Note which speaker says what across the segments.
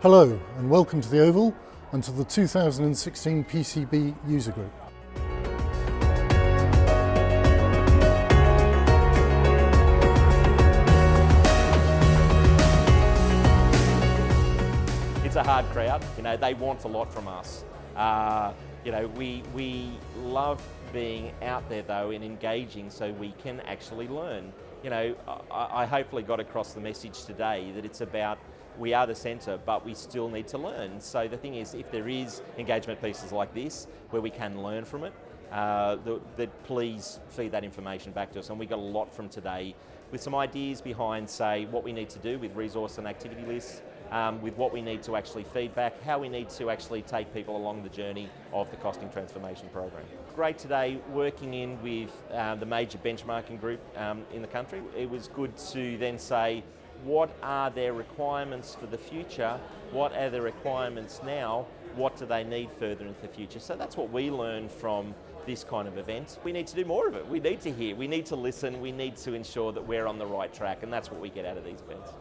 Speaker 1: Hello and welcome to the Oval and to the 2016 PCB User Group.
Speaker 2: It's a hard crowd, they want a lot from us. We love being out there though and engaging so we can actually learn. I hopefully got across the message today that it's about we are the centre, but we still need to learn. So the thing is, if there is engagement pieces like this where we can learn from it, that please feed that information back to us. And we got a lot from today with some ideas behind, say, what we need to do with resource and activity lists, with what we need to actually feedback, how we need to actually take people along the journey of the costing transformation program. Great today working in with the major benchmarking group in the country. It was good to then say, what are their requirements for the future? What are the requirements now? What do they need further into the future? So that's what we learn from this kind of event. We need to do more of it. We need to hear, we need to listen, we need to ensure that we're on the right track, and that's what we get out of these events.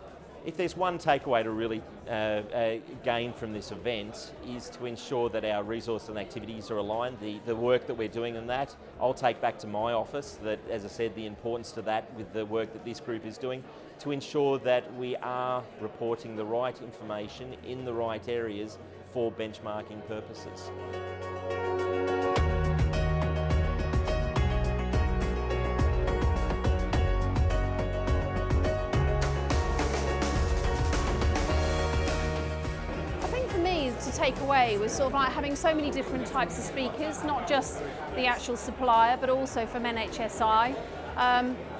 Speaker 2: If there's one takeaway to really gain from this event is to ensure that our resource and activities are aligned, the work that we're doing in that. I'll take back to my office that, as I said, the importance to that with the work that this group is doing to ensure that we are reporting the right information in the right areas for benchmarking purposes.
Speaker 3: To take away was sort of like having so many different types of speakers, not just the actual supplier, but also from NHSI.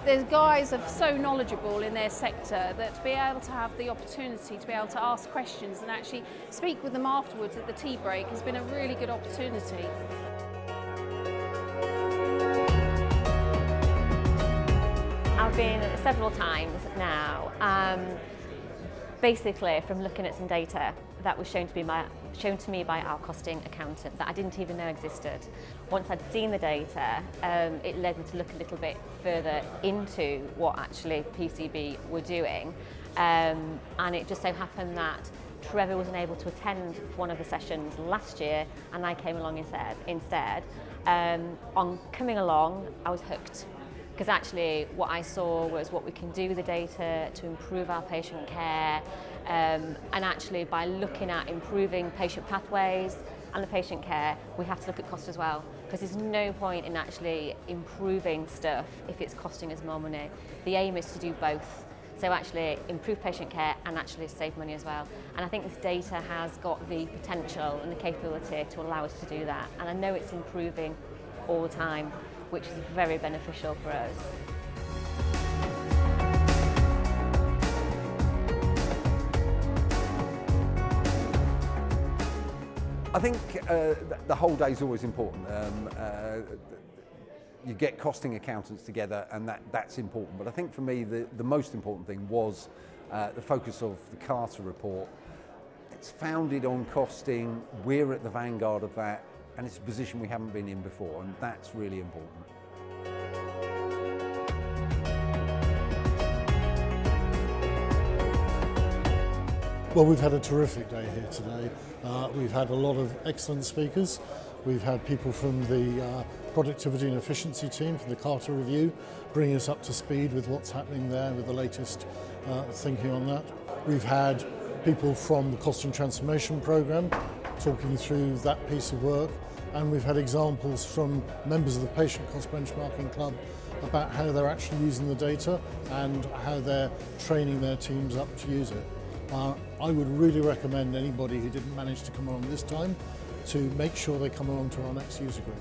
Speaker 3: The guys are so knowledgeable in their sector that to be able to have the opportunity to be able to ask questions and actually speak with them afterwards at the tea break has been a really good opportunity.
Speaker 4: I've been several times now. Basically, from looking at some data that was shown to me by our costing accountant that I didn't even know existed. Once I'd seen the data, it led me to look a little bit further into what actually PCB were doing. And it just so happened that Trevor wasn't able to attend one of the sessions last year, and I came along instead. On coming along, I was hooked. Because actually what I saw was what we can do with the data to improve our patient care, and actually by looking at improving patient pathways and the patient care, we have to look at cost as well, because there's no point in actually improving stuff if it's costing us more money. The aim is to do both. So actually improve patient care and actually save money as well. And I think this data has got the potential and the capability to allow us to do that. And I know it's improving all the time, which is very beneficial for us.
Speaker 5: I think the whole day is always important. You get costing accountants together, and that's important. But I think for me, the most important thing was the focus of the Carter report. It's founded on costing. We're at the vanguard of that. And it's a position we haven't been in before, and that's really important.
Speaker 1: Well, we've had a terrific day here today. We've had a lot of excellent speakers. We've had people from the productivity and efficiency team from the Carter Review bringing us up to speed with what's happening there with the latest thinking on that. We've had people from the Costing Transformation Programme talking through that piece of work, and we've had examples from members of the Patient Cost Benchmarking Club about how they're actually using the data and how they're training their teams up to use it. I would really recommend anybody who didn't manage to come along this time to make sure they come along to our next user group.